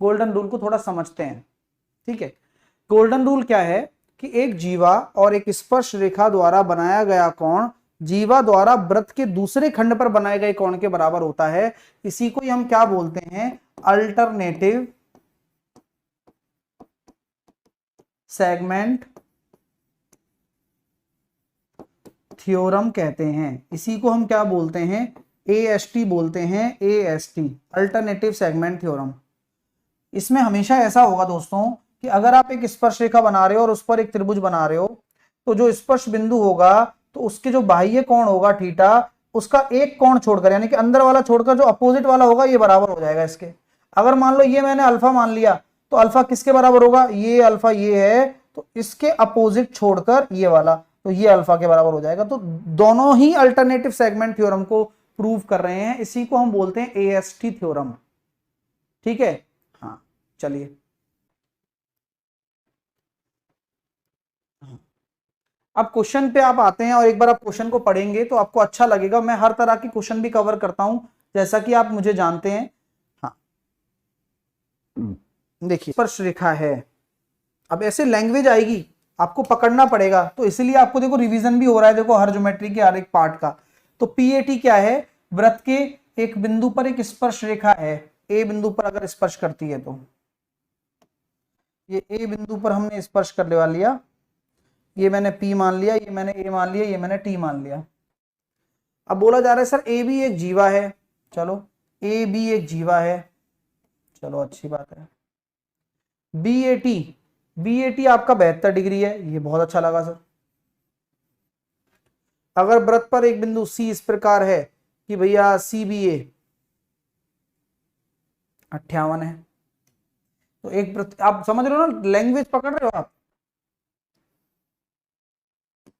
Golden rule को थोड़ा समझते हैं, ठीक है। गोल्डन रूल क्या है कि एक जीवा और एक स्पर्श रेखा द्वारा बनाया गया कोण जीवा द्वारा वृत्त के दूसरे खंड पर बनाए गए कोण के बराबर होता है। इसी को हम क्या बोलते हैं, अल्टरनेटिव सेगमेंट थ्योरम कहते हैं। इसी को हम क्या बोलते हैं, AST बोलते हैं, AST अल्टरनेटिव सेगमेंट थ्योरम। इसमें हमेशा ऐसा होगा दोस्तों कि अगर आप एक स्पर्श रेखा बना रहे हो और उस पर एक त्रिभुज बना रहे हो, तो जो स्पर्श बिंदु होगा तो उसके जो बाह्य कोण होगा थीटा, उसका एक कोण छोड़कर यानी कि अंदर वाला छोड़कर जो अपोजिट वाला होगा ये बराबर हो जाएगा इसके। अगर मान लो ये मैंने अल्फा मान लिया तो अल्फा किसके बराबर होगा, ये अल्फा ये है तो इसके अपोजिट छोड़कर ये वाला, तो ये अल्फा के बराबर हो जाएगा। तो दोनों ही अल्टरनेटिव सेगमेंट थ्योरम को प्रूव कर रहे हैं। इसी को हम बोलते हैं AST थ्योरम, ठीक है। हाँ चलिए, अब क्वेश्चन पे आप आते हैं और एक बार आप क्वेश्चन को पढ़ेंगे तो आपको अच्छा लगेगा। मैं हर तरह की क्वेश्चन भी कवर करता हूं जैसा कि आप मुझे जानते हैं। हाँ देखिए, स्पर्श रेखा है, अब ऐसे लैंग्वेज आएगी आपको पकड़ना पड़ेगा, तो इसलिए आपको देखो रिवीजन भी हो रहा है, देखो हर ज्योमेट्री के हर एक पार्ट का। तो PAT क्या है, वृत्त के एक बिंदु पर एक स्पर्श रेखा है, A बिंदु पर अगर स्पर्श करती है तो ये A बिंदु पर हमने स्पर्श करने वाला लिया, ये मैंने P मान लिया, ये मैंने A मान लिया, ये मैंने T मान लिया। अब बोला जा रहा है सर A भी एक जीवा है, चलो A भी एक जीवा है, चलो अच्छी बात है। BAT आपका 72 डिग्री है, ये बहुत अच्छा लगा सर। अगर वृत्त पर एक बिंदु C इस प्रकार है कि भैया CBA 58 है, तो एक वृत्त, आप समझ रहे हो ना, लैंग्वेज पकड़ रहे हो आप।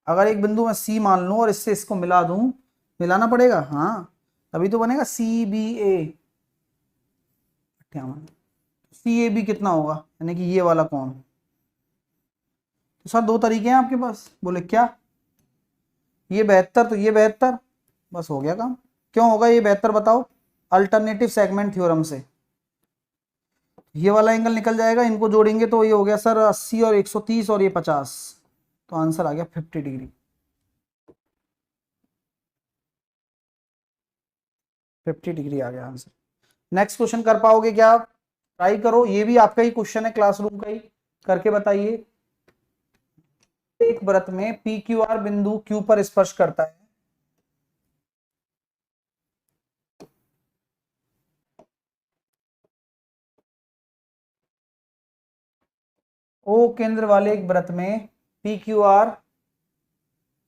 अगर एक बिंदु मैं C मान लूं और इससे इसको मिला दूं, मिलाना पड़ेगा, हाँ तभी तो बनेगा CBA 58। CAB कितना होगा, यानी कि ये वाला कोण। तो सर दो तरीके हैं आपके पास, बोले क्या, ये 72 तो ये 72, बस हो गया काम। क्यों होगा ये 72 बताओ, अल्टरनेटिव सेगमेंट थ्योरम से ये वाला एंगल निकल जाएगा, इनको जोड़ेंगे तो ये हो गया सर 80 और 130 और ये 50, तो आंसर आ गया 50 डिग्री। 50 डिग्री आ गया आंसर। नेक्स्ट क्वेश्चन कर पाओगे क्या आप, ट्राई करो, ये भी आपका ही क्वेश्चन है, क्लासरूम का ही, करके बताइए। एक वृत्त में PQR बिंदु Q पर स्पर्श करता है, O केंद्र वाले एक वृत्त में PQR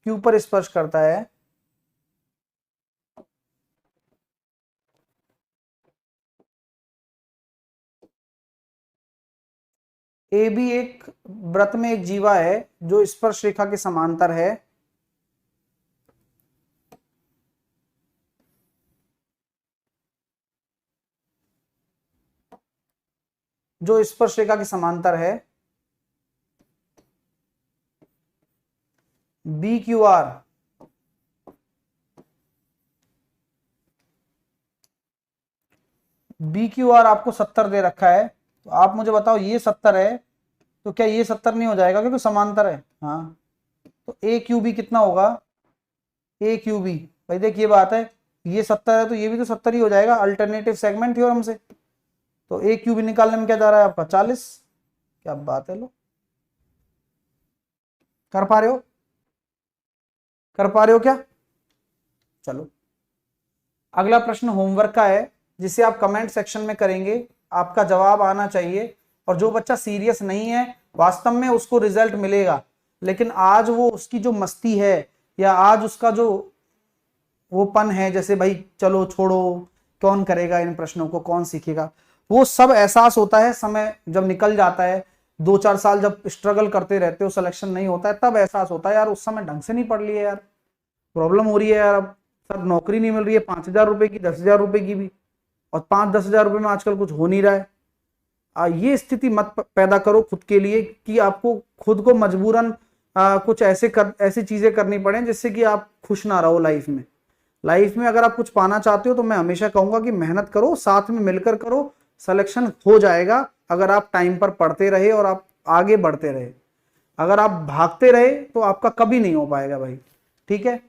Q पर स्पर्श करता है, AB एक वृत्त में एक जीवा है जो स्पर्श रेखा के समांतर है, जो स्पर्श रेखा के समांतर है। BQR आपको 70 दे रखा है, तो आप मुझे बताओ ये 70 है तो क्या ये 70 नहीं हो जाएगा क्योंकि समांतर है। हाँ तो AQB कितना होगा, AQB भाई देख ये बात है, ये 70 है तो ये भी तो 70 ही हो जाएगा अल्टरनेटिव सेगमेंट थ्योरम से। तो AQB निकालने में क्या जा रहा है आपका 40, क्या बात है, लो कर पा रहे हो, कर पा रहे हो क्या। चलो अगला प्रश्न होमवर्क का है जिसे आप कमेंट सेक्शन में करेंगे, आपका जवाब आना चाहिए। और जो बच्चा सीरियस नहीं है वास्तव में उसको रिजल्ट मिलेगा, लेकिन आज वो उसकी जो मस्ती है या आज उसका जो वो पन है, जैसे भाई चलो छोड़ो कौन करेगा इन प्रश्नों को, कौन सीखेगा, वो सब एहसास होता है समय जब निकल जाता है, 2-4 साल जब स्ट्रगल करते रहते हो, सिलेक्शन नहीं होता है, तब एहसास होता है यार उस समय ढंग से नहीं पढ़ लिए यार, प्रॉब्लम हो रही है यार। अब सर नौकरी नहीं मिल रही है 5,000 रुपए की, 10,000 रुपए की भी, और 5-10 हजार रुपए में आजकल कुछ हो नहीं रहा है। ये स्थिति मत पैदा करो खुद के लिए कि आपको खुद को मजबूरन कुछ ऐसी चीजें करनी पड़े जिससे कि आप खुश ना रहो लाइफ में। लाइफ में अगर आप कुछ पाना चाहते हो तो मैं हमेशा कहूंगा कि मेहनत करो, साथ में मिलकर करो, सिलेक्शन हो जाएगा अगर आप टाइम पर पढ़ते रहे और आप आगे बढ़ते रहे। अगर आप भागते रहे तो आपका कभी नहीं हो पाएगा भाई, ठीक है।